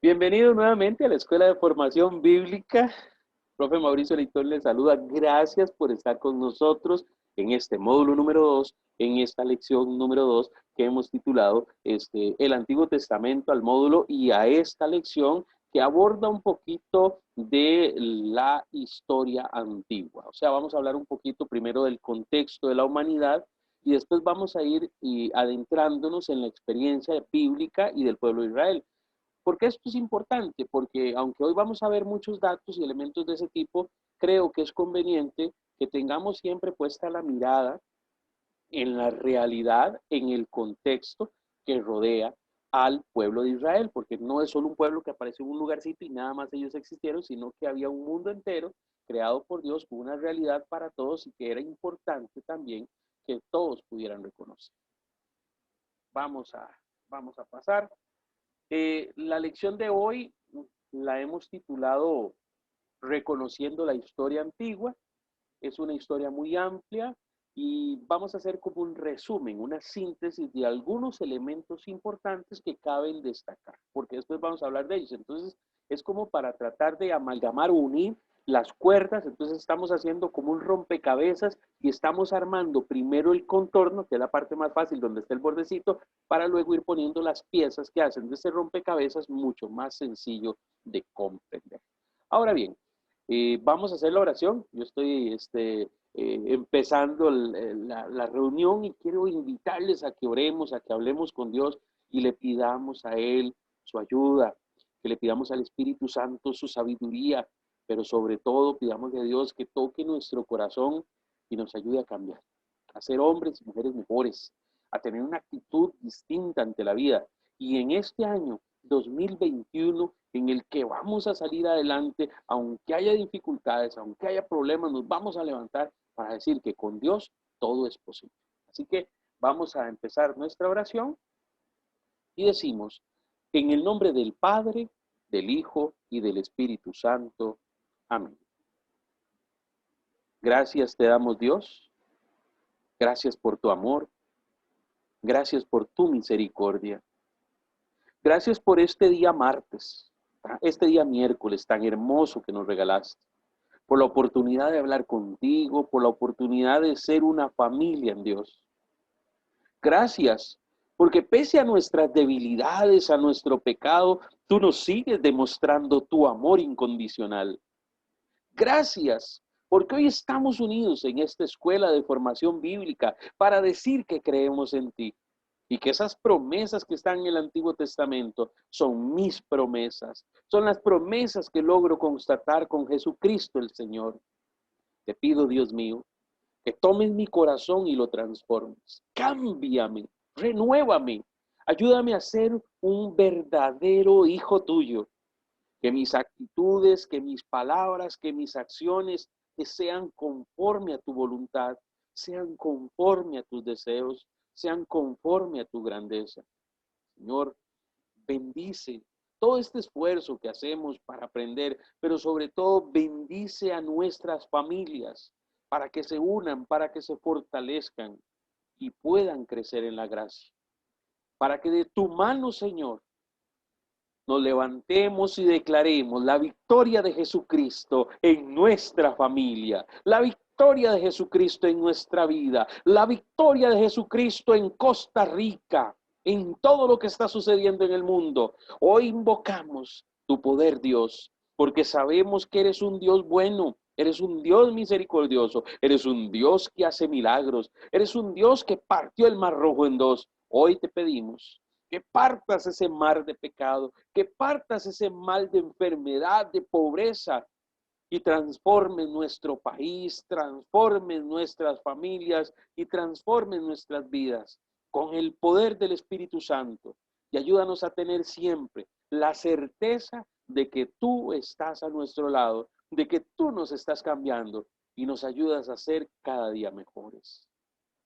Bienvenido nuevamente a la Escuela de Formación Bíblica. Profe Mauricio Lector les saluda. Gracias por estar con nosotros en este módulo número 2, en esta lección número 2 que hemos titulado El Antiguo Testamento al módulo y a esta lección que aborda un poquito de la historia antigua. O sea, vamos a hablar un poquito primero del contexto de la humanidad y después vamos a ir adentrándonos en la experiencia bíblica y del pueblo de Israel. ¿Por qué esto es importante? Porque aunque hoy vamos a ver muchos datos y elementos de ese tipo, creo que es conveniente que tengamos siempre puesta la mirada en la realidad, en el contexto que rodea al pueblo de Israel, porque no es solo un pueblo que aparece en un lugarcito y nada más ellos existieron, sino que había un mundo entero creado por Dios con una realidad para todos y que era importante también que todos pudieran reconocer. Vamos a, vamos a pasar. La lección de hoy la hemos titulado Reconociendo la historia antigua. Es una historia muy amplia y vamos a hacer como un resumen, una síntesis de algunos elementos importantes que caben destacar, porque después vamos a hablar de ellos. Entonces, es como para tratar de amalgamar o unir las cuerdas. Entonces estamos haciendo como un rompecabezas y estamos armando primero el contorno, que es la parte más fácil donde está el bordecito, para luego ir poniendo las piezas que hacen de ese rompecabezas mucho más sencillo de comprender. Ahora bien, vamos a hacer la oración. Yo estoy empezando la reunión y quiero invitarles a que oremos, a que hablemos con Dios y le pidamos a Él su ayuda, que le pidamos al Espíritu Santo su sabiduría, pero sobre todo pidamos a Dios que toque nuestro corazón y nos ayude a cambiar, a ser hombres y mujeres mejores, a tener una actitud distinta ante la vida. Y en este año 2021, en el que vamos a salir adelante, aunque haya dificultades, aunque haya problemas, nos vamos a levantar para decir que con Dios todo es posible. Así que vamos a empezar nuestra oración y decimos, en el nombre del Padre, del Hijo y del Espíritu Santo. Amén. Gracias te damos, Dios. Gracias por tu amor. Gracias por tu misericordia. Gracias por este día martes, este día miércoles tan hermoso que nos regalaste, por la oportunidad de hablar contigo, por la oportunidad de ser una familia en Dios. Gracias, porque pese a nuestras debilidades, a nuestro pecado, tú nos sigues demostrando tu amor incondicional. Gracias, porque hoy estamos unidos en esta escuela de formación bíblica para decir que creemos en ti y que esas promesas que están en el Antiguo Testamento son mis promesas, son las promesas que logro constatar con Jesucristo el Señor. Te pido, Dios mío, que tomes mi corazón y lo transformes. Cámbiame, renuévame, ayúdame a ser un verdadero hijo tuyo. Que mis actitudes, que mis palabras, que mis acciones que sean conforme a tu voluntad, sean conforme a tus deseos, sean conforme a tu grandeza. Señor, bendice todo este esfuerzo que hacemos para aprender, pero sobre todo bendice a nuestras familias para que se unan, para que se fortalezcan y puedan crecer en la gracia. Para que de tu mano, Señor, nos levantemos y declaremos la victoria de Jesucristo en nuestra familia, la victoria de Jesucristo en nuestra vida, la victoria de Jesucristo en Costa Rica, en todo lo que está sucediendo en el mundo. Hoy invocamos tu poder, Dios, porque sabemos que eres un Dios bueno, eres un Dios misericordioso, eres un Dios que hace milagros, eres un Dios que partió el mar rojo en dos. Hoy te pedimos que partas ese mar de pecado, que partas ese mal de enfermedad, de pobreza, y transformes nuestro país, transformes nuestras familias y transformes nuestras vidas con el poder del Espíritu Santo. Y ayúdanos a tener siempre la certeza de que tú estás a nuestro lado, de que tú nos estás cambiando y nos ayudas a ser cada día mejores.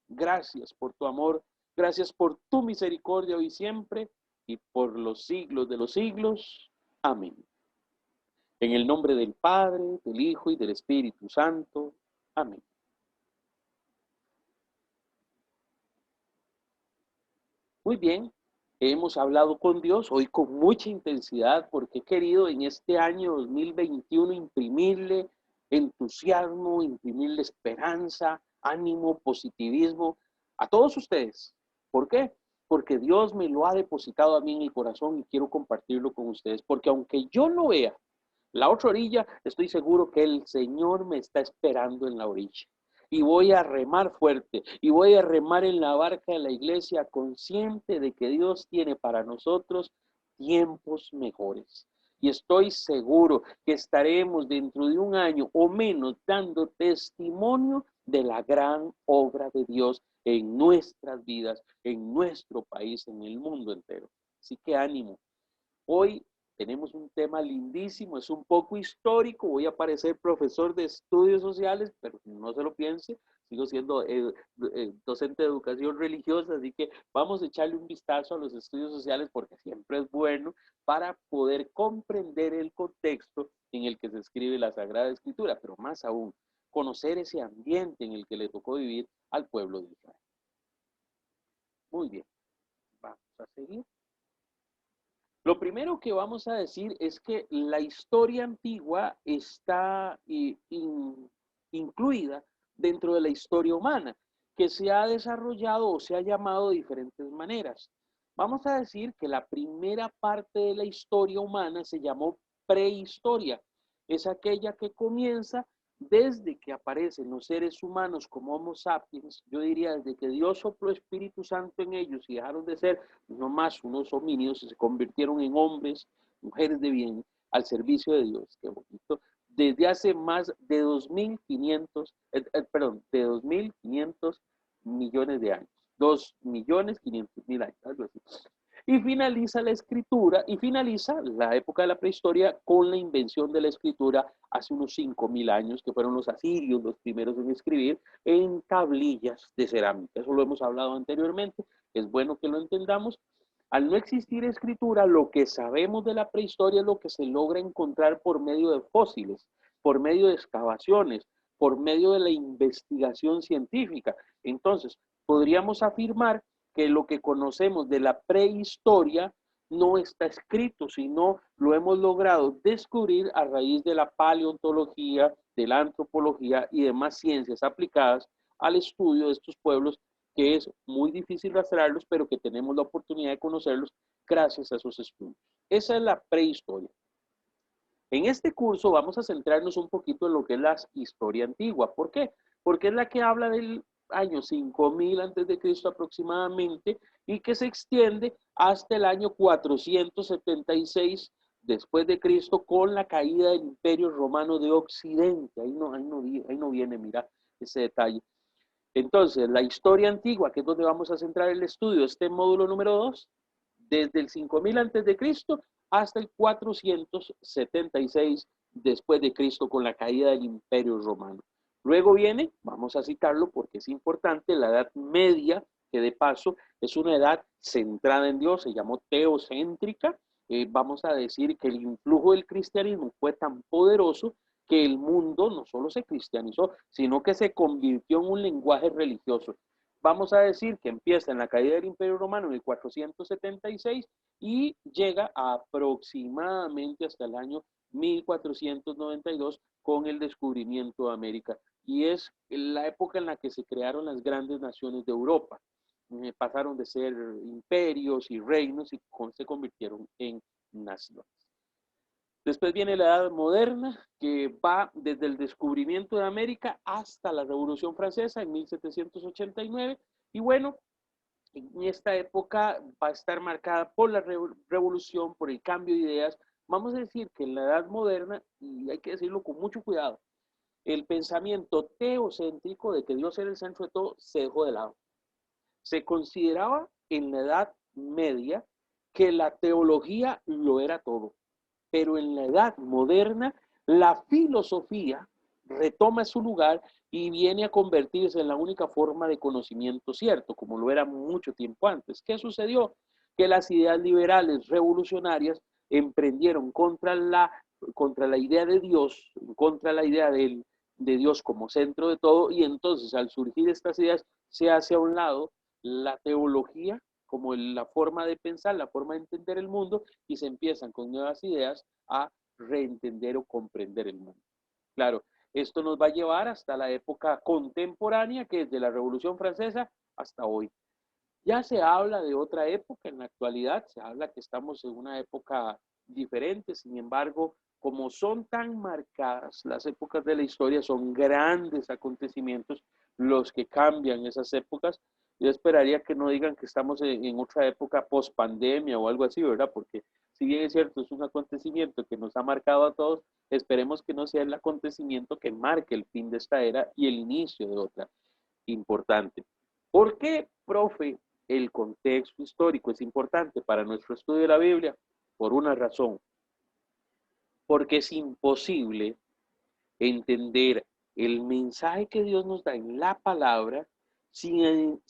Gracias por tu amor, gracias por tu misericordia hoy y siempre y por los siglos de los siglos. Amén. En el nombre del Padre, del Hijo y del Espíritu Santo. Amén. Muy bien. Hemos hablado con Dios hoy con mucha intensidad porque he querido en este año 2021 imprimirle entusiasmo, imprimirle esperanza, ánimo, positivismo a todos ustedes. ¿Por qué? Porque Dios me lo ha depositado a mí en el corazón y quiero compartirlo con ustedes. Porque aunque yo no vea la otra orilla, estoy seguro que el Señor me está esperando en la orilla. Y voy a remar fuerte, y voy a remar en la barca de la iglesia, consciente de que Dios tiene para nosotros tiempos mejores. Y estoy seguro que estaremos dentro de un año o menos dando testimonio de la gran obra de Dios en nuestras vidas, en nuestro país, en el mundo entero. Así que ánimo. Hoy tenemos un tema lindísimo, es un poco histórico, voy a parecer profesor de estudios sociales, pero no se lo piense, sigo siendo docente de educación religiosa, así que vamos a echarle un vistazo a los estudios sociales porque siempre es bueno para poder comprender el contexto en el que se escribe la Sagrada Escritura, pero más aún, conocer ese ambiente en el que le tocó vivir al pueblo de Israel. Muy bien, vamos a seguir. Lo primero que vamos a decir es que la historia antigua está incluida dentro de la historia humana, que se ha desarrollado o se ha llamado de diferentes maneras. Vamos a decir que la primera parte de la historia humana se llamó prehistoria. Es aquella que comienza desde que aparecen los seres humanos como Homo sapiens, yo diría desde que Dios sopló Espíritu Santo en ellos y dejaron de ser no más unos homínidos y se convirtieron en hombres, mujeres de bien, al servicio de Dios. Qué bonito. Desde hace más de 2.500, de 2.500 millones de años. 2.500.000 años, algo así. Y finaliza la escritura, y finaliza la época de la prehistoria con la invención de la escritura hace unos 5.000 años, que fueron los asirios los primeros en escribir en tablillas de cerámica. Eso lo hemos hablado anteriormente, es bueno que lo entendamos. Al no existir escritura, lo que sabemos de la prehistoria es lo que se logra encontrar por medio de fósiles, por medio de excavaciones, por medio de la investigación científica. Entonces, podríamos afirmar que lo que conocemos de la prehistoria no está escrito, sino lo hemos logrado descubrir a raíz de la paleontología, de la antropología y demás ciencias aplicadas al estudio de estos pueblos, que es muy difícil rastrearlos, pero que tenemos la oportunidad de conocerlos gracias a esos estudios. Esa es la prehistoria. En este curso vamos a centrarnos un poquito en lo que es la historia antigua. ¿Por qué? Porque es la que habla del año 5000 antes de Cristo aproximadamente y que se extiende hasta el año 476 después de Cristo con la caída del Imperio Romano de Occidente. Ahí no viene, mira ese detalle. Entonces, la historia antigua, que es donde vamos a centrar el estudio, este módulo número 2, desde el 5000 antes de Cristo hasta el 476 después de Cristo con la caída del Imperio Romano. Luego viene, vamos a citarlo porque es importante, la Edad Media, que de paso es una edad centrada en Dios, se llamó teocéntrica. Vamos a decir que el influjo del cristianismo fue tan poderoso que el mundo no solo se cristianizó, sino que se convirtió en un lenguaje religioso. Vamos a decir que empieza en la caída del Imperio Romano en el 476 y llega aproximadamente hasta el año 1492 con el descubrimiento de América. Y es la época en la que se crearon las grandes naciones de Europa. Pasaron de ser imperios y reinos y se convirtieron en naciones. Después viene la Edad Moderna, que va desde el descubrimiento de América hasta la Revolución Francesa en 1789. Y bueno, en esta época va a estar marcada por la revolución, por el cambio de ideas. Vamos a decir que en la Edad Moderna, y hay que decirlo con mucho cuidado, el pensamiento teocéntrico de que Dios era el centro de todo se dejó de lado. Se consideraba en la Edad Media que la teología lo era todo. Pero en la edad moderna, la filosofía retoma su lugar y viene a convertirse en la única forma de conocimiento cierto, como lo era mucho tiempo antes. ¿Qué sucedió? Que las ideas liberales revolucionarias emprendieron contra la idea de Dios, contra la idea de Dios como centro de todo, y entonces al surgir estas ideas se hace a un lado la teología como la forma de pensar, la forma de entender el mundo, y se empiezan con nuevas ideas a reentender o comprender el mundo. Claro, esto nos va a llevar hasta la época contemporánea, que es de la Revolución Francesa hasta hoy. Ya se habla de otra época en la actualidad, se habla que estamos en una época diferente, sin embargo, como son tan marcadas las épocas de la historia, son grandes acontecimientos los que cambian esas épocas. Yo esperaría que no digan que estamos en otra época post pandemia o algo así, ¿verdad? Porque si bien es cierto, es un acontecimiento que nos ha marcado a todos, esperemos que no sea el acontecimiento que marque el fin de esta era y el inicio de otra importante. ¿Por qué, profe, el contexto histórico es importante para nuestro estudio de la Biblia? Por una razón, porque es imposible entender el mensaje que Dios nos da en la palabra sin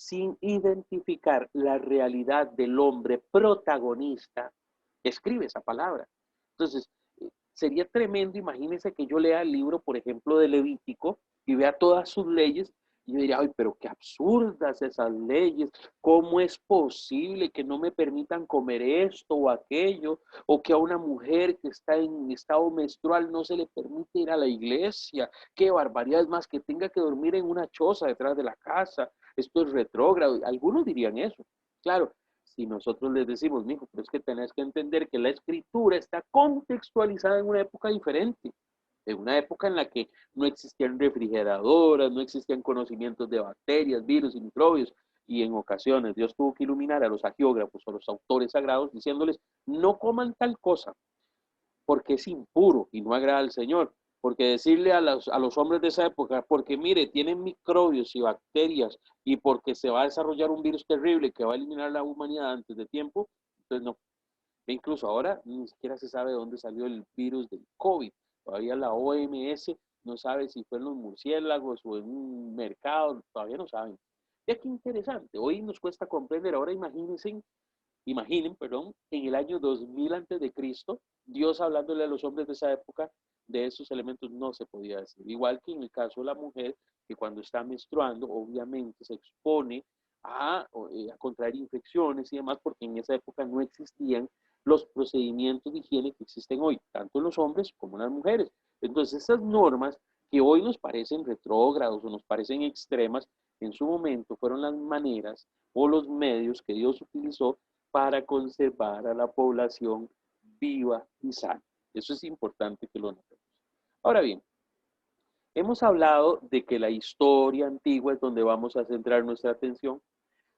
identificar la realidad del hombre protagonista que escribe esa palabra. Entonces, sería tremendo, imagínense que yo lea el libro, por ejemplo, de Levítico y vea todas sus leyes y yo diría, ay, pero qué absurdas esas leyes, ¿cómo es posible que no me permitan comer esto o aquello? O que a una mujer que está en estado menstrual no se le permite ir a la iglesia. Qué barbaridad, es más, que tenga que dormir en una choza detrás de la casa. Esto es retrógrado. Algunos dirían eso. Claro, si nosotros les decimos, mijo, pero es que tenés que entender que la escritura está contextualizada en una época diferente, en una época en la que no existían refrigeradoras, no existían conocimientos de bacterias, virus y microbios, y en ocasiones Dios tuvo que iluminar a los agiógrafos o a los autores sagrados diciéndoles, no coman tal cosa, porque es impuro y no agrada al Señor. Porque decirle a los hombres de esa época, porque mire, tienen microbios y bacterias y porque se va a desarrollar un virus terrible que va a eliminar la humanidad antes de tiempo, entonces no. E incluso ahora ni siquiera se sabe de dónde salió el virus del COVID. Todavía la OMS no sabe si fue en los murciélagos o en un mercado, todavía no saben. Ya qué interesante, hoy nos cuesta comprender, ahora imaginen, en el año 2000 antes de Cristo, Dios hablándole a los hombres de esa época, de esos elementos no se podía decir. Igual que en el caso de la mujer, que cuando está menstruando, obviamente se expone a contraer infecciones y demás, porque en esa época no existían los procedimientos de higiene que existen hoy, tanto en los hombres como en las mujeres. Entonces, esas normas que hoy nos parecen retrógrados o nos parecen extremas, en su momento fueron las maneras o los medios que Dios utilizó para conservar a la población viva y sana. Eso es importante que lo notemos. Ahora bien, hemos hablado de que la historia antigua es donde vamos a centrar nuestra atención.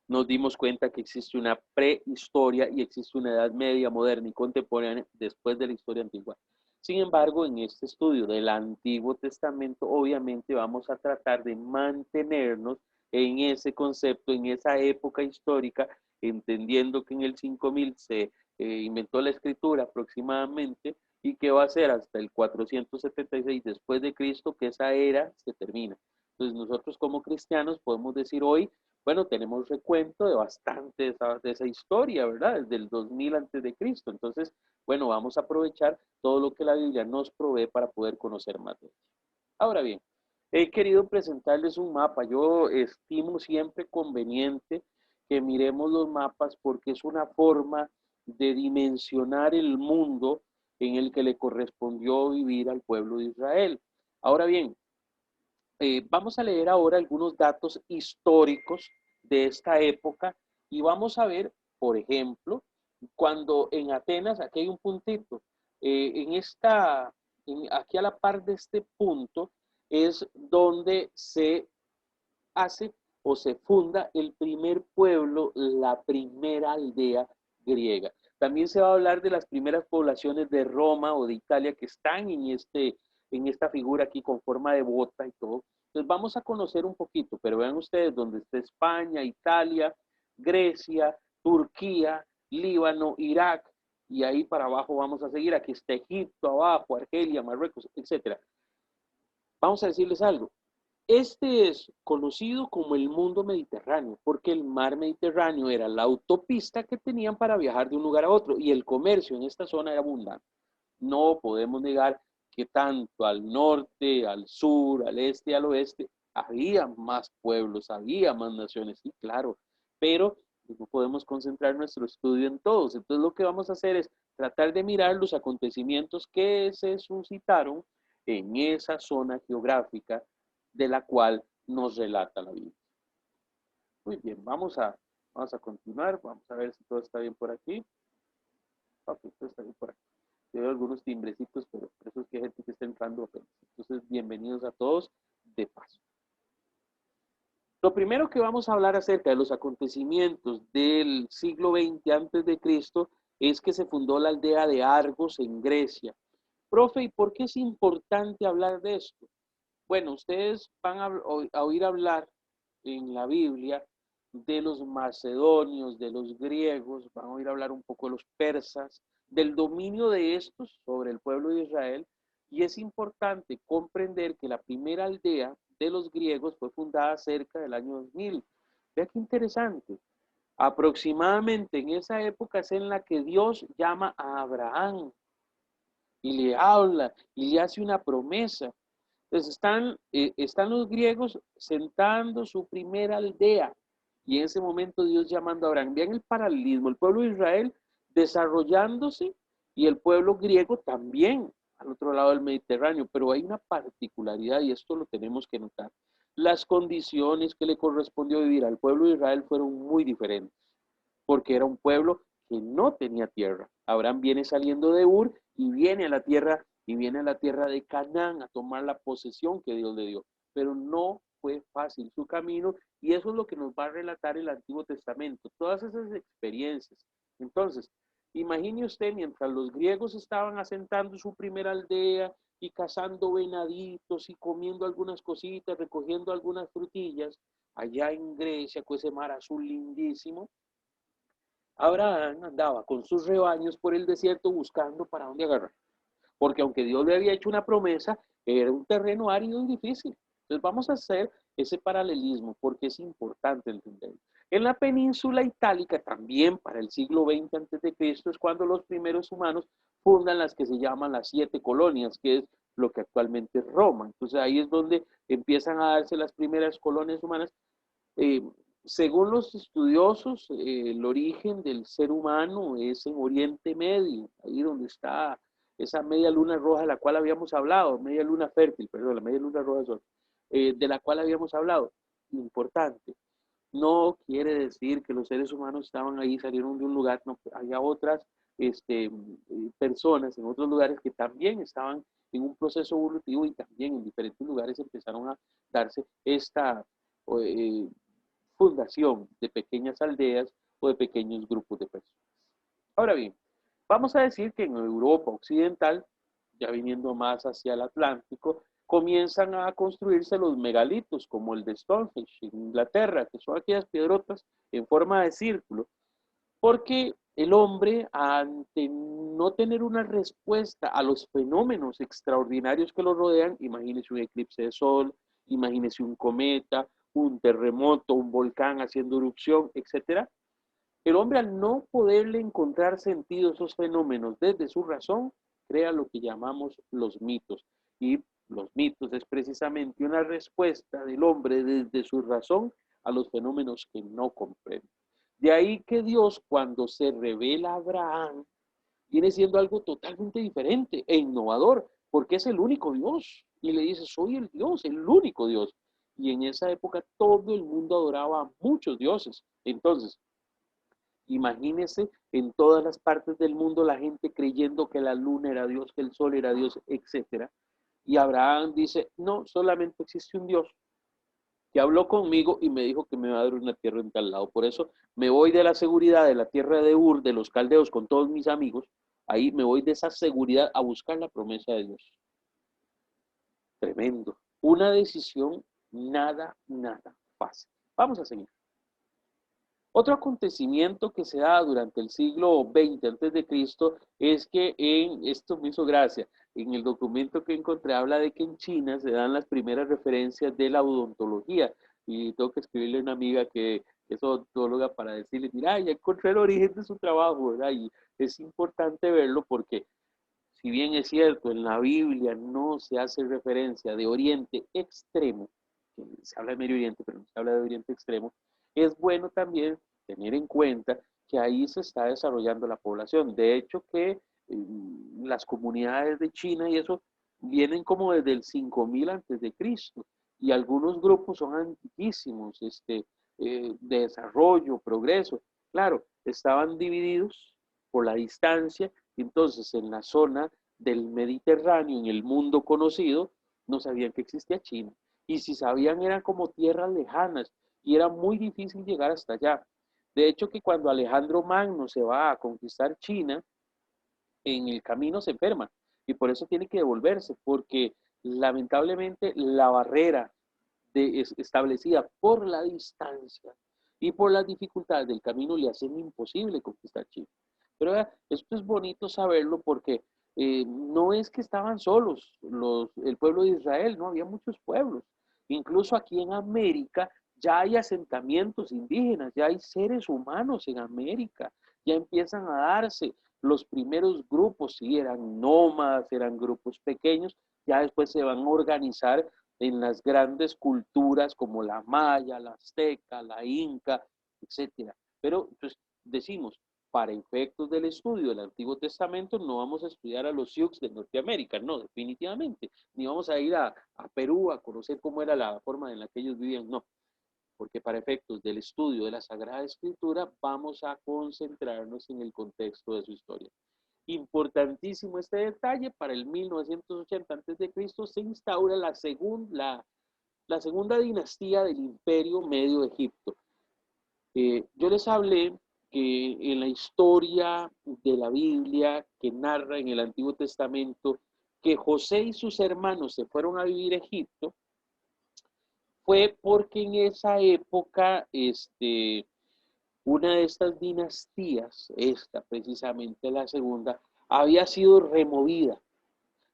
Nos dimos cuenta que existe una prehistoria y existe una edad media, moderna y contemporánea después de la historia antigua. Sin embargo, en este estudio del Antiguo Testamento, obviamente vamos a tratar de mantenernos en ese concepto, en esa época histórica, entendiendo que en el 5000 se inventó la escritura aproximadamente y que va a ser hasta el 476 después de Cristo que esa era se termina. Entonces nosotros como cristianos podemos decir hoy, bueno, tenemos recuento de bastante de esa historia, ¿verdad? Desde el 2000 antes de Cristo. Entonces, bueno, vamos a aprovechar todo lo que la Biblia nos provee para poder conocer más de ella. Ahora bien, he querido presentarles un mapa. Yo estimo siempre conveniente que miremos los mapas porque es una forma de dimensionar el mundo en el que le correspondió vivir al pueblo de Israel. Ahora bien, vamos a leer ahora algunos datos históricos de esta época y vamos a ver, por ejemplo, cuando en Atenas, aquí hay un puntito, aquí a la par de este punto es donde se hace o se funda el primer pueblo, la primera aldea griega. También se va a hablar de las primeras poblaciones de Roma o de Italia que están en esta figura aquí con forma de bota y todo. Entonces vamos a conocer un poquito, pero vean ustedes donde está España, Italia, Grecia, Turquía, Líbano, Irak, y ahí para abajo vamos a seguir. Aquí está Egipto, abajo, Argelia, Marruecos, etcétera. Vamos a decirles algo. Este es conocido como el mundo mediterráneo, porque el mar Mediterráneo era la autopista que tenían para viajar de un lugar a otro y el comercio en esta zona era abundante. No podemos negar que tanto al norte, al sur, al este, al oeste, había más pueblos, había más naciones, sí, claro, pero y no podemos concentrar nuestro estudio en todos. Entonces lo que vamos a hacer es tratar de mirar los acontecimientos que se suscitaron en esa zona geográfica de la cual nos relata la Biblia. Muy bien, vamos a continuar, vamos a ver si todo está bien por aquí. Ok, todo está bien por aquí. Yo veo algunos timbrecitos, pero por eso es que hay gente que está entrando apenas. Entonces, bienvenidos a todos de paso. Lo primero que vamos a hablar acerca de los acontecimientos del siglo XX antes de Cristo es que se fundó la aldea de Argos en Grecia. Profe, ¿y por qué es importante hablar de esto? Bueno, ustedes van a oír hablar en la Biblia de los macedonios, de los griegos, van a oír hablar un poco de los persas, del dominio de estos sobre el pueblo de Israel, y es importante comprender que la primera aldea de los griegos fue fundada cerca del año 2000. Vea qué interesante. Aproximadamente en esa época es en la que Dios llama a Abraham y le habla y le hace una promesa. Entonces están los griegos sentando su primera aldea y en ese momento Dios llamando a Abraham. Vean el paralelismo, el pueblo de Israel desarrollándose y el pueblo griego también al otro lado del Mediterráneo, pero hay una particularidad y esto lo tenemos que notar. Las condiciones que le correspondió vivir al pueblo de Israel fueron muy diferentes, porque era un pueblo que no tenía tierra. Abraham viene saliendo de Ur y viene a la tierra de Canaán a tomar la posesión que Dios le dio, pero no fue fácil su camino y eso es lo que nos va a relatar el Antiguo Testamento, todas esas experiencias. Entonces, imagine usted mientras los griegos estaban asentando su primera aldea y cazando venaditos y comiendo algunas cositas, recogiendo algunas frutillas, allá en Grecia con ese mar azul lindísimo, Abraham andaba con sus rebaños por el desierto buscando para dónde agarrar. Porque aunque Dios le había hecho una promesa, era un terreno árido y difícil. Entonces vamos a hacer ese paralelismo porque es importante entenderlo. En la península itálica, también para el siglo XX antes de Cristo, es cuando los primeros humanos fundan las que se llaman las 7 colonias, que es lo que actualmente es Roma. Entonces ahí es donde empiezan a darse las primeras colonias humanas. Eh, Según los estudiosos, el origen del ser humano es en Oriente Medio, ahí donde está esa media luna roja de la cual habíamos hablado, media luna fértil, perdón, la media luna roja sol, de la cual habíamos hablado. Importante, no quiere decir que los seres humanos estaban ahí, salieron de un lugar, no, había otras personas en otros lugares que también estaban en un proceso evolutivo y también en diferentes lugares empezaron a darse esta eh, fundación de pequeñas aldeas o de pequeños grupos de personas. Ahora bien, vamos a decir que en Europa occidental, ya viniendo más hacia el Atlántico, comienzan a construirse los megalitos, como el de Stonehenge en Inglaterra, que son aquellas piedrotas en forma de círculo, porque el hombre, ante no tener una respuesta a los fenómenos extraordinarios que lo rodean, imagínese un eclipse de sol, imagínese un cometa, un terremoto, un volcán haciendo erupción, etcétera. El hombre, al no poderle encontrar sentido a esos fenómenos desde su razón, crea lo que llamamos los mitos. Y los mitos es precisamente una respuesta del hombre desde su razón a los fenómenos que no comprende. De ahí que Dios, cuando se revela a Abraham, viene siendo algo totalmente diferente e innovador, porque es el único Dios. Y le dice, soy el Dios, el único Dios. Y en esa época todo el mundo adoraba a muchos dioses. Entonces, imagínese en todas las partes del mundo la gente creyendo que la luna era Dios, que el sol era Dios, etcétera. Y Abraham dice, no, solamente existe un Dios que habló conmigo y me dijo que me va a dar una tierra en tal lado. Por eso me voy de la seguridad de la tierra de Ur, de los caldeos, con todos mis amigos. Ahí me voy de esa seguridad a buscar la promesa de Dios. Tremendo. Una decisión nada fácil. Vamos a seguir. Otro acontecimiento que se da durante el siglo XX antes de Cristo es que esto me hizo gracia, en el documento que encontré habla de que en China se dan las primeras referencias de la odontología y tengo que escribirle a una amiga que es odontóloga para decirle, mira, ya encontré el origen de su trabajo, ¿verdad? Y es importante verlo porque si bien es cierto, en la Biblia no se hace referencia de Oriente Extremo, que se habla de Medio Oriente, pero no se habla de Oriente Extremo, es bueno también tener en cuenta que ahí se está desarrollando la población. De hecho, que las comunidades de China y eso vienen como desde el 5000 antes de Cristo, y algunos grupos son antiquísimos, de desarrollo, progreso. Claro, estaban divididos por la distancia, entonces en la zona del Mediterráneo, en el mundo conocido, no sabían que existía China. Y si sabían eran como tierras lejanas y era muy difícil llegar hasta allá. De hecho que cuando Alejandro Magno se va a conquistar China, en el camino se enferma y por eso tiene que devolverse, porque lamentablemente la barrera establecida por la distancia y por las dificultades del camino le hacen imposible conquistar China. Pero esto es bonito saberlo porque no es que estaban solos el pueblo de Israel, no, había muchos pueblos. Incluso aquí en América ya hay asentamientos indígenas, ya hay seres humanos en América, ya empiezan a darse los primeros grupos, sí, eran nómadas, eran grupos pequeños, ya después se van a organizar en las grandes culturas como la maya, la azteca, la inca, etcétera. Pero pues, decimos, para efectos del estudio del Antiguo Testamento no vamos a estudiar a los Sioux de Norteamérica, no, definitivamente. Ni vamos a ir a Perú a conocer cómo era la forma en la que ellos vivían, no. Porque para efectos del estudio de la Sagrada Escritura vamos a concentrarnos en el contexto de su historia. Importantísimo este detalle, para el 1980 a.C. se instaura la segunda dinastía del Imperio Medio de Egipto. Yo les hablé que en la historia de la Biblia que narra en el Antiguo Testamento que José y sus hermanos se fueron a vivir a Egipto, fue porque en esa época una de estas dinastías, esta precisamente la segunda, había sido removida.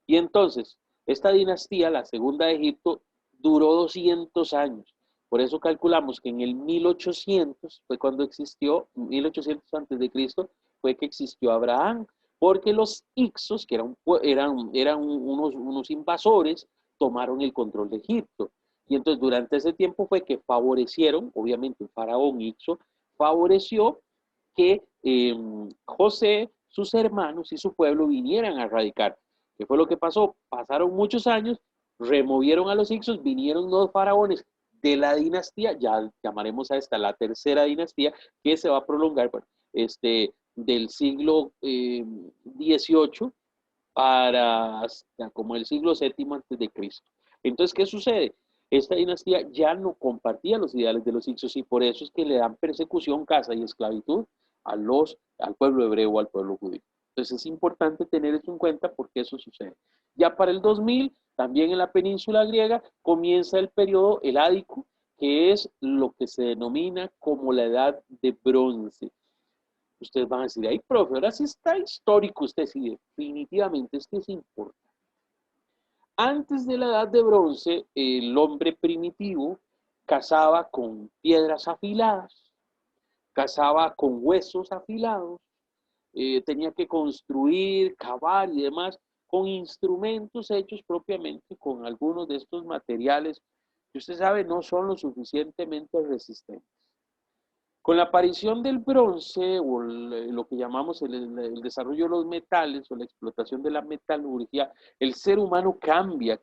Y entonces, esta dinastía, la segunda de Egipto, duró 200 años. Por eso calculamos que en el 1800 fue cuando existió, 1800 antes de Cristo, fue que existió Abraham, porque los Hicsos, que eran unos invasores, tomaron el control de Egipto. Y entonces durante ese tiempo fue que favorecieron, obviamente el faraón Hicso, favoreció que José, sus hermanos y su pueblo vinieran a radicar. ¿Qué fue lo que pasó? Pasaron muchos años, removieron a los Hicsos, vinieron los faraones de la dinastía, ya llamaremos a esta la tercera dinastía, que se va a prolongar del siglo XVIII para hasta como el siglo VII antes de Cristo. Entonces, ¿qué sucede? Esta dinastía ya no compartía los ideales de los Hicsos y por eso es que le dan persecución, caza y esclavitud al pueblo hebreo, al pueblo judío. Entonces es importante tener eso en cuenta porque eso sucede. Ya para el 2000, también en la península griega, comienza el periodo heládico, que es lo que se denomina como la edad de bronce. Ustedes van a decir, ay, profe, ahora sí está histórico usted, sí, definitivamente, es que es importante. Antes de la edad de bronce, el hombre primitivo cazaba con piedras afiladas, cazaba con huesos afilados, tenía que construir, cavar y demás con instrumentos hechos propiamente con algunos de estos materiales que usted sabe no son lo suficientemente resistentes. Con la aparición del bronce o lo que llamamos el desarrollo de los metales o la explotación de la metalurgia, el ser humano cambia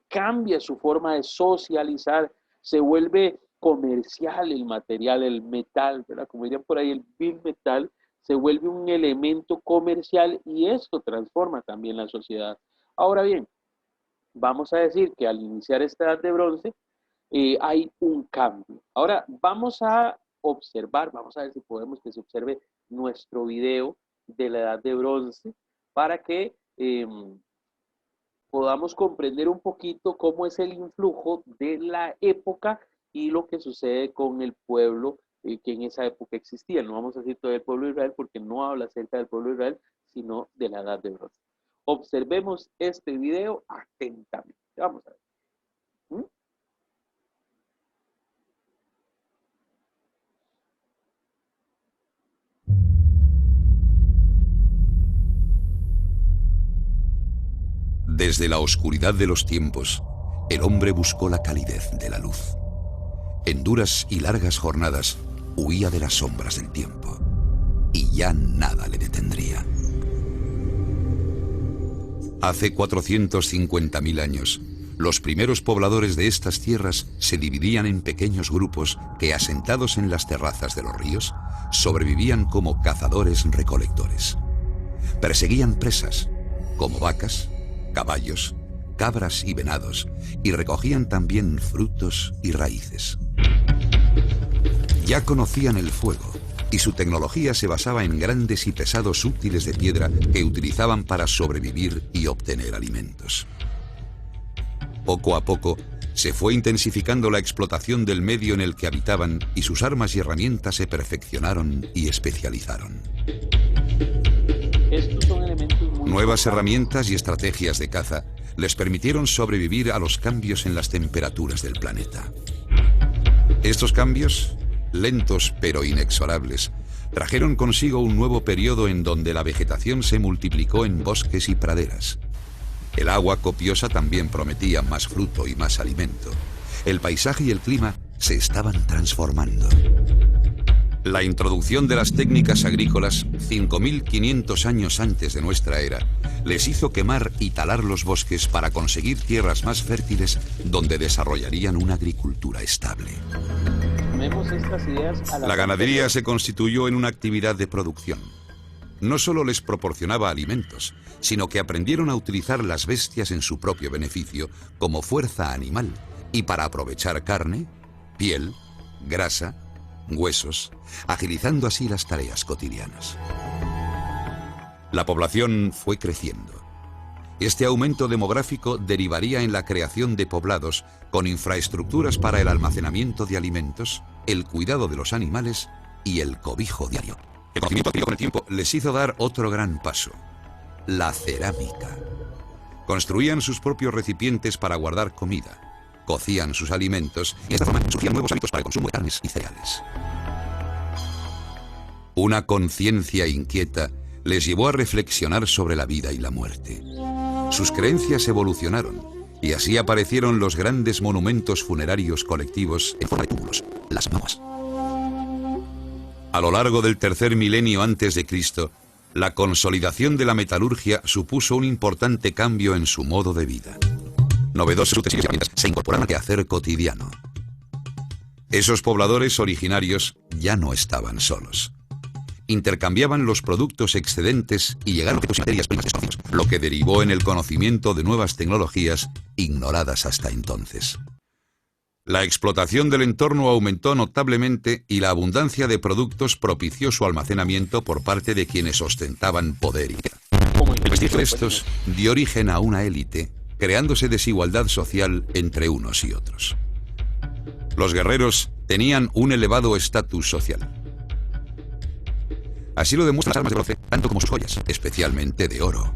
su forma de socializar, se vuelve comercial el material, el metal, ¿verdad? Como dirían por ahí, el bill metal, se vuelve un elemento comercial y esto transforma también la sociedad. Ahora bien, vamos a decir que al iniciar esta edad de bronce hay un cambio. Ahora vamos a observar, vamos a ver si podemos que se observe nuestro video de la edad de bronce para que podamos comprender un poquito cómo es el influjo de la época y lo que sucede con el pueblo que en esa época existía. No vamos a decir todo el pueblo de Israel porque no habla acerca del pueblo de Israel, sino de la edad de bronce. Observemos este video atentamente. Vamos a ver. ¿Mm? Desde la oscuridad de los tiempos, el hombre buscó la calidez de la luz. En duras y largas jornadas, huía de las sombras del tiempo, y ya nada le detendría. Hace 450.000 años, los primeros pobladores de estas tierras se dividían en pequeños grupos que, asentados en las terrazas de los ríos, sobrevivían como cazadores-recolectores. Perseguían presas, como vacas, caballos, cabras y venados, y recogían también frutos y raíces. Ya conocían el fuego, y su tecnología se basaba en grandes y pesados útiles de piedra que utilizaban para sobrevivir y obtener alimentos. Poco a poco, se fue intensificando la explotación del medio en el que habitaban y sus armas y herramientas se perfeccionaron y especializaron. Estos son elementos muy Nuevas importantes. herramientas y estrategias de caza les permitieron sobrevivir a los cambios en las temperaturas del planeta. Estos cambios, lentos pero inexorables, trajeron consigo un nuevo periodo en donde la vegetación se multiplicó en bosques y praderas. El agua copiosa también prometía más fruto y más alimento. El paisaje y el clima se estaban transformando. La introducción de las técnicas agrícolas, 5.500 años antes de nuestra era, les hizo quemar y talar los bosques para conseguir tierras más fértiles donde desarrollarían una agricultura estable. Tomemos estas ideas a La ganadería se constituyó en una actividad de producción. No solo les proporcionaba alimentos, sino que aprendieron a utilizar las bestias en su propio beneficio como fuerza animal y para aprovechar carne, piel, grasa, huesos, agilizando así las tareas cotidianas. La población fue creciendo. Este aumento demográfico derivaría en la creación de poblados con infraestructuras para el almacenamiento de alimentos, el cuidado de los animales y el cobijo diario. El conocimiento adquirido con el tiempo les hizo dar otro gran paso: la cerámica. Construían sus propios recipientes para guardar comida, cocían sus alimentos y de esta forma surgían nuevos hábitos para el consumo de carnes y cereales. Una conciencia inquieta les llevó a reflexionar sobre la vida y la muerte. Sus creencias evolucionaron y así aparecieron los grandes monumentos funerarios colectivos en forma de túmulos, las mamas. A lo largo del tercer milenio antes de Cristo, la consolidación de la metalurgia supuso un importante cambio en su modo de vida. Novedosos utensilios y herramientas se incorporaron al quehacer cotidiano. Esos pobladores originarios ya no estaban solos. Intercambiaban los productos excedentes y llegaron a materias primas desconocidas, lo que derivó en el conocimiento de nuevas tecnologías ignoradas hasta entonces. La explotación del entorno aumentó notablemente y la abundancia de productos propició su almacenamiento por parte de quienes ostentaban poder y riqueza. El prestigio de estos dio origen a una élite, creándose desigualdad social entre unos y otros. Los guerreros tenían un elevado estatus social. Así lo demuestran las armas de bronce, tanto como sus joyas, especialmente de oro.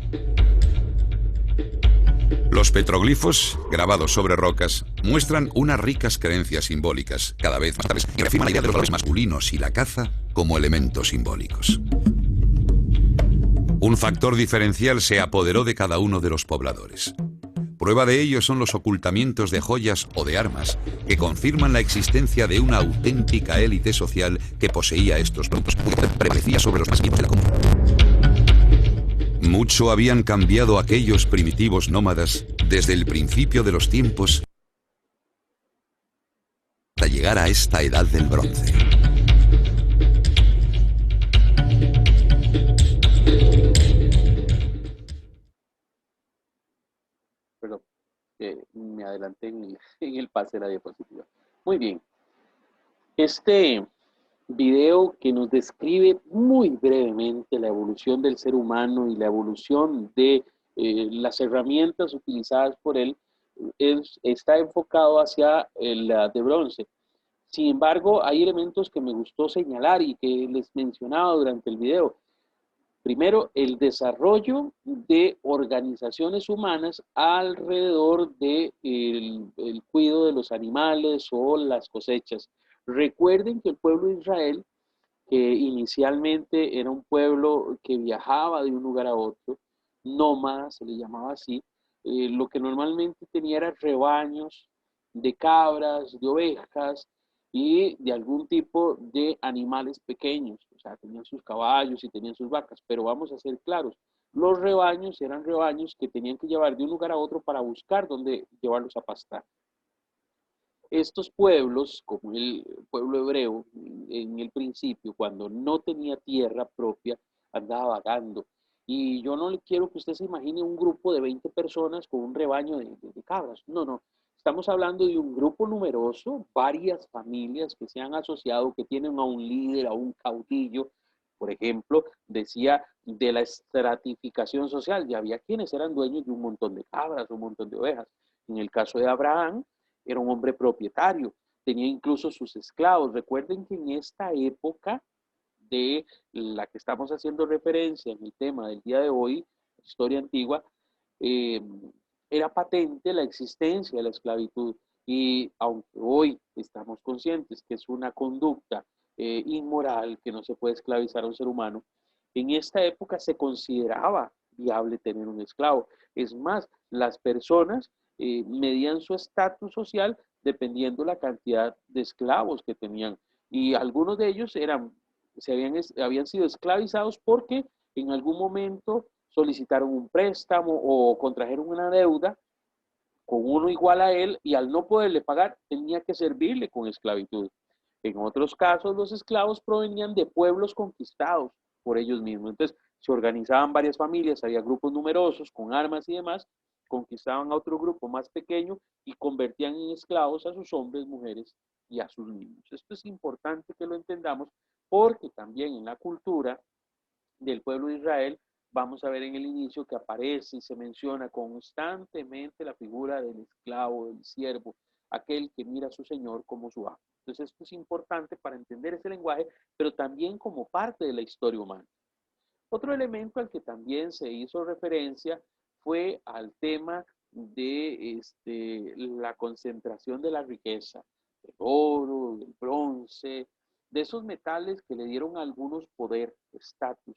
Los petroglifos, grabados sobre rocas, muestran unas ricas creencias simbólicas, cada vez más tardes, y reafirman la idea de los valores masculinos y la caza como elementos simbólicos. Un factor diferencial se apoderó de cada uno de los pobladores. Prueba de ello son los ocultamientos de joyas o de armas que confirman la existencia de una auténtica élite social que poseía estos productos y que prevalecía sobre los más simples de la comunidad. Mucho habían cambiado aquellos primitivos nómadas desde el principio de los tiempos hasta llegar a esta edad del bronce. Perdón, me adelanté en el pase de la diapositiva. Muy bien. Este video que nos describe muy brevemente la evolución del ser humano y la evolución de las herramientas utilizadas por él está enfocado hacia la de bronce. Sin embargo, hay elementos que me gustó señalar y que les mencionaba durante el video. Primero, el desarrollo de organizaciones humanas alrededor del cuidado de los animales o las cosechas. Recuerden que el pueblo de Israel, que inicialmente era un pueblo que viajaba de un lugar a otro, nómada se le llamaba así, lo que normalmente tenía eran rebaños de cabras, de ovejas, y de algún tipo de animales pequeños, o sea, tenían sus caballos y tenían sus vacas, pero vamos a ser claros, los rebaños eran rebaños que tenían que llevar de un lugar a otro para buscar dónde llevarlos a pastar. Estos pueblos, como el pueblo hebreo en el principio, cuando no tenía tierra propia, andaba vagando. Y yo no le quiero que usted se imagine un grupo de 20 personas con un rebaño de cabras. No, no. Estamos hablando de un grupo numeroso, varias familias que se han asociado, que tienen a un líder, a un caudillo. Por ejemplo, decía de la estratificación social. Ya había quienes eran dueños de un montón de cabras, un montón de ovejas. En el caso de Abraham, era un hombre propietario, tenía incluso sus esclavos. Recuerden que en esta época de la que estamos haciendo referencia en el tema del día de hoy, historia antigua, eh, era patente la existencia de la esclavitud. Y aunque hoy estamos conscientes que es una conducta inmoral, que no se puede esclavizar a un ser humano, en esta época se consideraba viable tener un esclavo. Es más, las personas medían su estatus social dependiendo la cantidad de esclavos que tenían. Y algunos de ellos habían sido esclavizados porque en algún momento solicitaron un préstamo o contrajeron una deuda con uno igual a él y al no poderle pagar tenía que servirle con esclavitud. En otros casos, los esclavos provenían de pueblos conquistados por ellos mismos. Entonces, se organizaban varias familias, había grupos numerosos con armas y demás, conquistaban a otro grupo más pequeño y convertían en esclavos a sus hombres, mujeres y a sus niños. Esto es importante que lo entendamos porque también en la cultura del pueblo de Israel vamos a ver en el inicio que aparece y se menciona constantemente la figura del esclavo, del siervo, aquel que mira a su señor como su amo. Entonces esto es importante para entender ese lenguaje, pero también como parte de la historia humana. Otro elemento al que también se hizo referencia fue al tema de la concentración de la riqueza, del oro, del bronce, de esos metales que le dieron a algunos poder, estatus.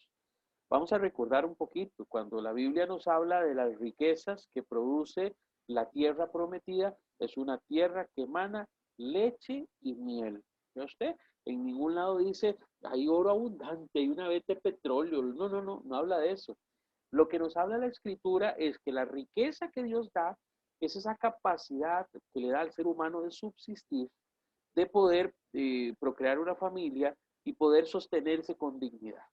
Vamos a recordar un poquito, cuando la Biblia nos habla de las riquezas que produce la tierra prometida, es una tierra que emana leche y miel. ¿Ve usted? En ningún lado dice, hay oro abundante, hay una veta de petróleo. No, no, no, no habla de eso. Lo que nos habla la Escritura es que la riqueza que Dios da es esa capacidad que le da al ser humano de subsistir, de poder procrear una familia y poder sostenerse con dignidad.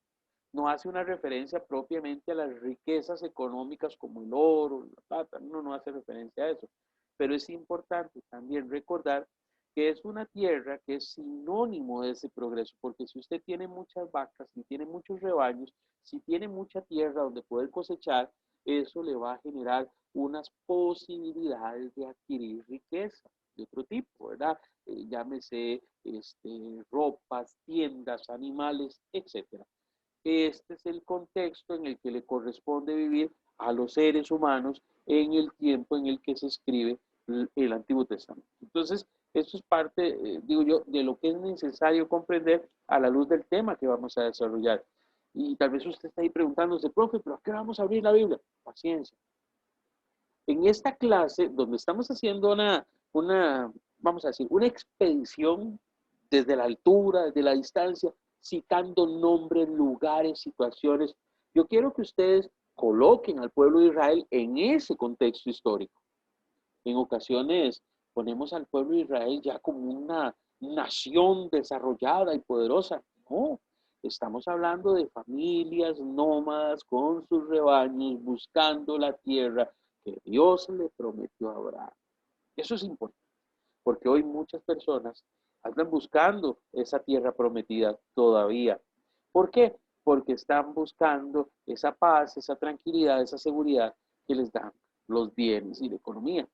No hace una referencia propiamente a las riquezas económicas como el oro, la plata, no hace referencia a eso. Pero es importante también recordar que es una tierra que es sinónimo de ese progreso, porque si usted tiene muchas vacas, si tiene muchos rebaños, si tiene mucha tierra donde poder cosechar, eso le va a generar unas posibilidades de adquirir riqueza de otro tipo, ¿verdad? Llámese ropas, tiendas, animales, etcétera. Este es el contexto en el que le corresponde vivir a los seres humanos en el tiempo en el que se escribe el Antiguo Testamento. Entonces, esto es parte, digo yo, de lo que es necesario comprender a la luz del tema que vamos a desarrollar. Y tal vez usted está ahí preguntándose, profe, ¿pero a qué vamos a abrir la Biblia? Paciencia. En esta clase, donde estamos haciendo vamos a decir, una expedición desde la altura, desde la distancia, citando nombres, lugares, situaciones, yo quiero que ustedes coloquen al pueblo de Israel en ese contexto histórico. En ocasiones ponemos al pueblo de Israel ya como una nación desarrollada y poderosa. No, estamos hablando de familias nómadas con sus rebaños buscando la tierra que Dios le prometió a Abraham. Eso es importante, porque hoy muchas personas andan buscando esa tierra prometida todavía. ¿Por qué? Porque están buscando esa paz, esa tranquilidad, esa seguridad que les dan los bienes y la economía.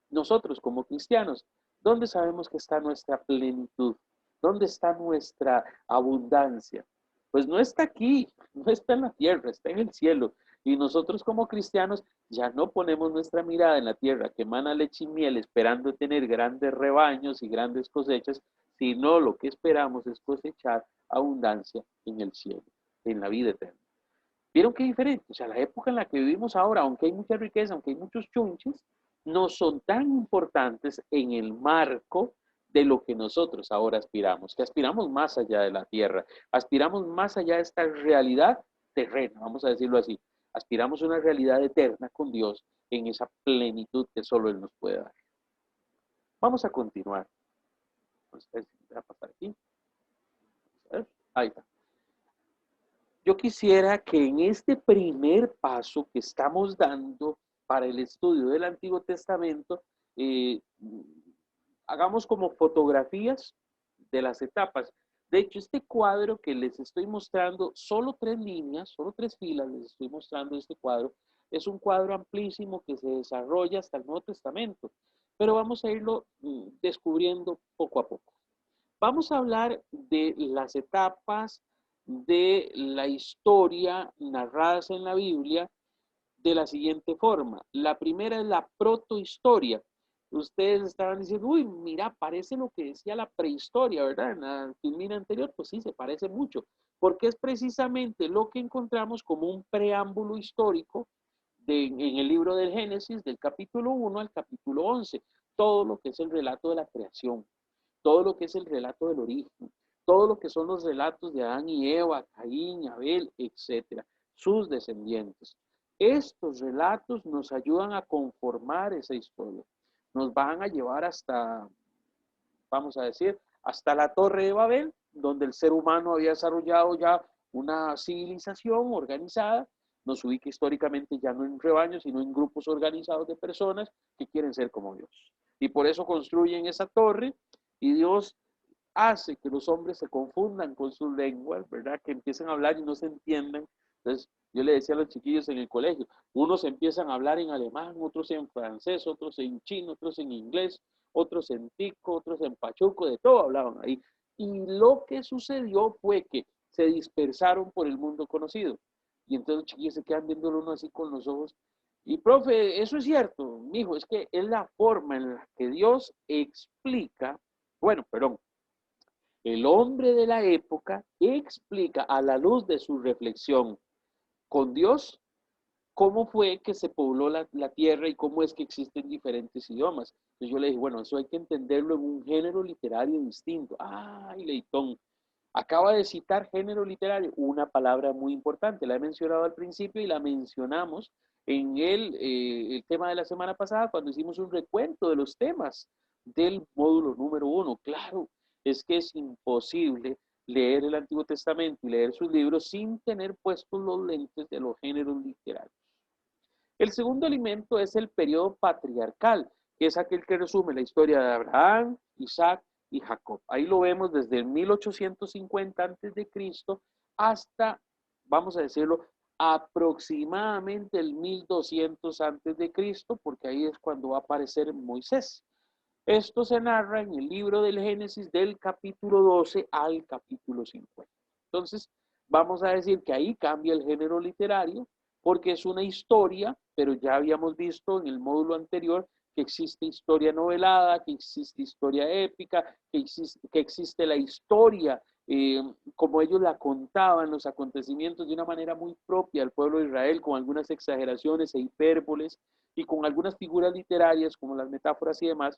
Nosotros como cristianos, ¿dónde sabemos que está nuestra plenitud? ¿Dónde está nuestra abundancia? Pues no está aquí, no está en la tierra, está en el cielo. Y nosotros como cristianos ya no ponemos nuestra mirada en la tierra que emana leche y miel esperando tener grandes rebaños y grandes cosechas, sino lo que esperamos es cosechar abundancia en el cielo, en la vida eterna. ¿Vieron qué diferente? O sea, la época en la que vivimos ahora, aunque hay mucha riqueza, aunque hay muchos chunches, no son tan importantes en el marco de lo que nosotros ahora aspiramos, que aspiramos más allá de la tierra, aspiramos más allá de esta realidad terrena, vamos a decirlo así, aspiramos a una realidad eterna con Dios en esa plenitud que solo Él nos puede dar. Vamos a continuar. Vamos a ver si me va a pasar aquí. A ver, ahí está. Yo quisiera que en este primer paso que estamos dando para el estudio del Antiguo Testamento, eh, hagamos como fotografías de las etapas. De hecho, este cuadro que les estoy mostrando, solo 3 líneas, solo 3 filas les estoy mostrando este cuadro, es un cuadro amplísimo que se desarrolla hasta el Nuevo Testamento, pero vamos a irlo descubriendo poco a poco. Vamos a hablar de las etapas de la historia narradas en la Biblia de la siguiente forma. La primera es la protohistoria. Ustedes estaban diciendo, uy, mira, parece lo que decía la prehistoria, ¿verdad? En la filmina anterior, pues sí, se parece mucho, porque es precisamente lo que encontramos como un preámbulo histórico en el libro del Génesis, del capítulo 1 al capítulo 11, todo lo que es el relato de la creación, todo lo que es el relato del origen, todo lo que son los relatos de Adán y Eva, Caín, Abel, etcétera, sus descendientes. Estos relatos nos ayudan a conformar esa historia. Nos van a llevar hasta, vamos a decir, hasta la Torre de Babel, donde el ser humano había desarrollado ya una civilización organizada. Nos ubica históricamente ya no en rebaños, sino en grupos organizados de personas que quieren ser como Dios. Y por eso construyen esa torre y Dios hace que los hombres se confundan con sus lenguas, ¿verdad? Que empiecen a hablar y no se entiendan. Entonces, yo le decía a los chiquillos en el colegio, unos empiezan a hablar en alemán, otros en francés, otros en chino, otros en inglés, otros en tico, otros en pachuco, de todo hablaban ahí. Y lo que sucedió fue que se dispersaron por el mundo conocido. Y entonces los chiquillos se quedan viéndolo uno así con los ojos. Y profe, eso es cierto, mijo, es que es la forma en la que Dios explica, bueno, perdón, el hombre de la época explica a la luz de su reflexión con Dios cómo fue que se pobló la tierra y cómo es que existen diferentes idiomas. Entonces yo le dije, bueno, eso hay que entenderlo en un género literario distinto. Ay, Leitón, acaba de citar género literario, una palabra muy importante, la he mencionado al principio y la mencionamos en el tema de la semana pasada cuando hicimos un recuento de los temas del módulo número 1. Claro, es que es imposible leer el Antiguo Testamento y leer sus libros sin tener puestos los lentes de los géneros literarios. El segundo elemento es el periodo patriarcal, que es aquel que resume la historia de Abraham, Isaac y Jacob. Ahí lo vemos desde el 1850 a.C. hasta, vamos a decirlo, aproximadamente el 1200 a.C., porque ahí es cuando va a aparecer Moisés. Esto se narra en el libro del Génesis del capítulo 12 al capítulo 50. Entonces, vamos a decir que ahí cambia el género literario porque es una historia, pero ya habíamos visto en el módulo anterior que existe historia novelada, que existe historia épica, que existe la historia como ellos la contaban, los acontecimientos de una manera muy propia al pueblo de Israel, con algunas exageraciones e hipérboles y con algunas figuras literarias como las metáforas y demás,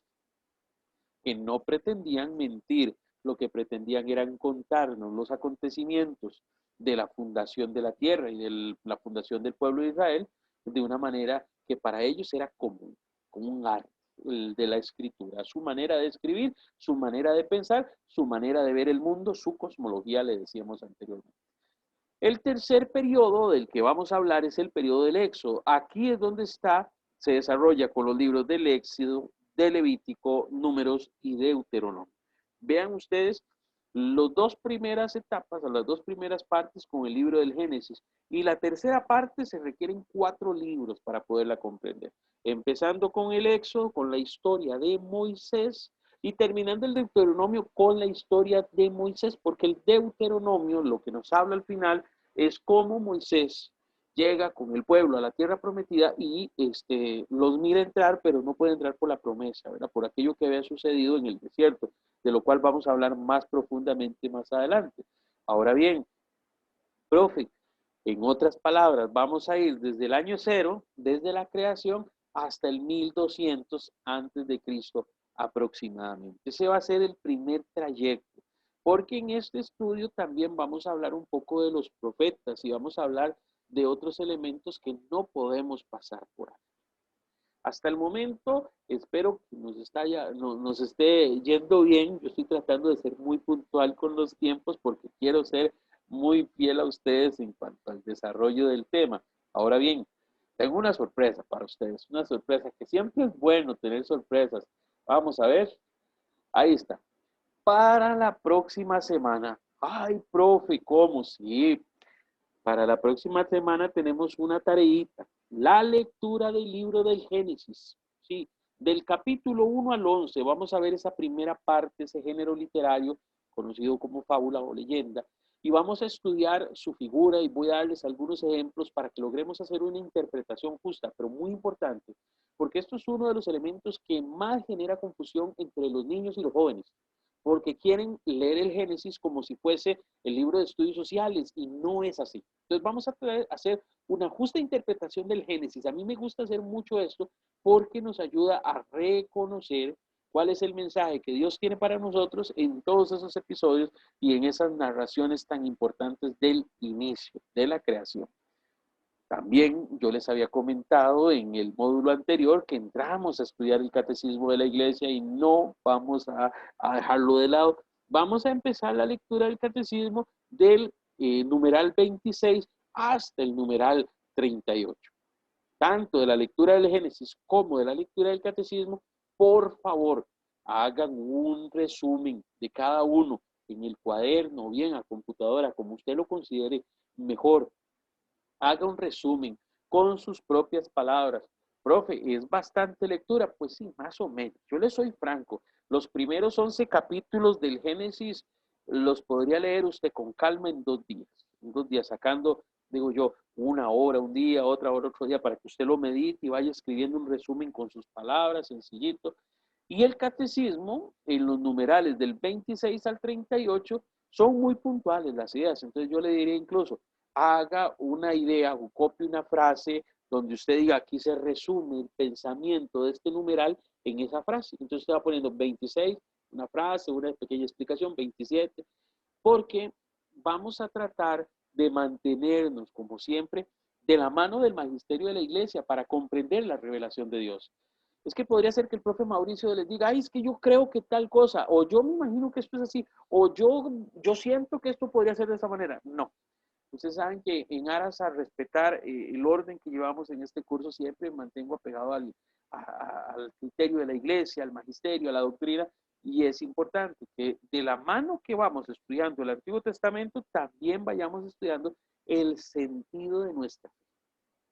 que no pretendían mentir, lo que pretendían eran contarnos los acontecimientos de la fundación de la tierra y de la fundación del pueblo de Israel de una manera que para ellos era común, como un arte de la escritura, su manera de escribir, su manera de pensar, su manera de ver el mundo, su cosmología, le decíamos anteriormente. El tercer periodo del que vamos a hablar es el periodo del Éxodo. Aquí es donde se desarrolla con los libros del Éxodo, de Levítico, Números y Deuteronomio. Vean ustedes las dos primeras etapas, o las dos primeras partes con el libro del Génesis. Y la tercera parte se requieren 4 libros para poderla comprender. Empezando con el Éxodo, con la historia de Moisés, y terminando el Deuteronomio con la historia de Moisés, porque el Deuteronomio, lo que nos habla al final, es cómo Moisés llega con el pueblo a la tierra prometida y los mira entrar, pero no puede entrar por la promesa, ¿verdad? Por aquello que había sucedido en el desierto, de lo cual vamos a hablar más profundamente más adelante. Ahora bien, profe, en otras palabras, vamos a ir desde el año 0, desde la creación, hasta el 1200 antes de Cristo, aproximadamente. Ese va a ser el primer trayecto, porque en este estudio también vamos a hablar un poco de los profetas y vamos a hablar de otros elementos que no podemos pasar por ahí. Hasta el momento, espero que nos esté yendo bien. Yo estoy tratando de ser muy puntual con los tiempos porque quiero ser muy fiel a ustedes en cuanto al desarrollo del tema. Ahora bien, tengo una sorpresa para ustedes, una sorpresa que siempre es bueno tener sorpresas. Vamos a ver, ahí está. Para la próxima semana, ay, profe, ¿cómo? Sí, para la próxima semana tenemos una tareita, la lectura del libro del Génesis, ¿sí? Del capítulo 1 al 11, vamos a ver esa primera parte, ese género literario conocido como fábula o leyenda, y vamos a estudiar su figura y voy a darles algunos ejemplos para que logremos hacer una interpretación justa, pero muy importante, porque esto es uno de los elementos que más genera confusión entre los niños y los jóvenes, porque quieren leer el Génesis como si fuese el libro de estudios sociales y no es así. Entonces vamos a hacer una justa interpretación del Génesis. A mí me gusta hacer mucho esto porque nos ayuda a reconocer cuál es el mensaje que Dios tiene para nosotros en todos esos episodios y en esas narraciones tan importantes del inicio de la creación. También yo les había comentado en el módulo anterior que entramos a estudiar el catecismo de la iglesia y no vamos a dejarlo de lado. Vamos a empezar la lectura del catecismo del numeral 26 hasta el numeral 38. Tanto de la lectura del Génesis como de la lectura del catecismo, por favor, hagan un resumen de cada uno en el cuaderno o bien a computadora, como usted lo considere mejor. Haga un resumen con sus propias palabras. Profe, ¿es bastante lectura? Pues sí, más o menos. Yo le soy franco. Los primeros 11 capítulos del Génesis los podría leer usted con calma en 2 días. En 2 días, sacando, digo yo, una hora, un día, otra hora, otro día, para que usted lo medite y vaya escribiendo un resumen con sus palabras, sencillito. Y el catecismo, en los numerales del 26 al 38, son muy puntuales las ideas. Entonces yo le diría incluso, haga una idea o copie una frase donde usted diga, aquí se resume el pensamiento de este numeral en esa frase. Entonces usted va poniendo 26, una frase, una pequeña explicación, 27, porque vamos a tratar de mantenernos, como siempre, de la mano del magisterio de la iglesia para comprender la revelación de Dios. Es que podría ser que el profe Mauricio les diga, ay, es que yo creo que tal cosa, o yo me imagino que esto es así, o yo siento que esto podría ser de esa manera. No. Ustedes saben que en aras a respetar el orden que llevamos en este curso, siempre me mantengo apegado al criterio de la iglesia, al magisterio, a la doctrina, y es importante que de la mano que vamos estudiando el Antiguo Testamento, también vayamos estudiando el sentido de nuestra fe.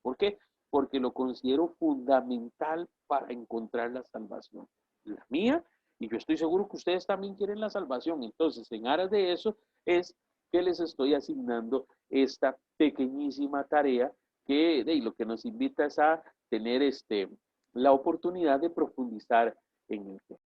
¿Por qué? Porque lo considero fundamental para encontrar la salvación. La mía, y yo estoy seguro que ustedes también quieren la salvación. Entonces, en aras de eso, es que les estoy asignando esta pequeñísima tarea que lo que nos invita es a tener la oportunidad de profundizar en el tema.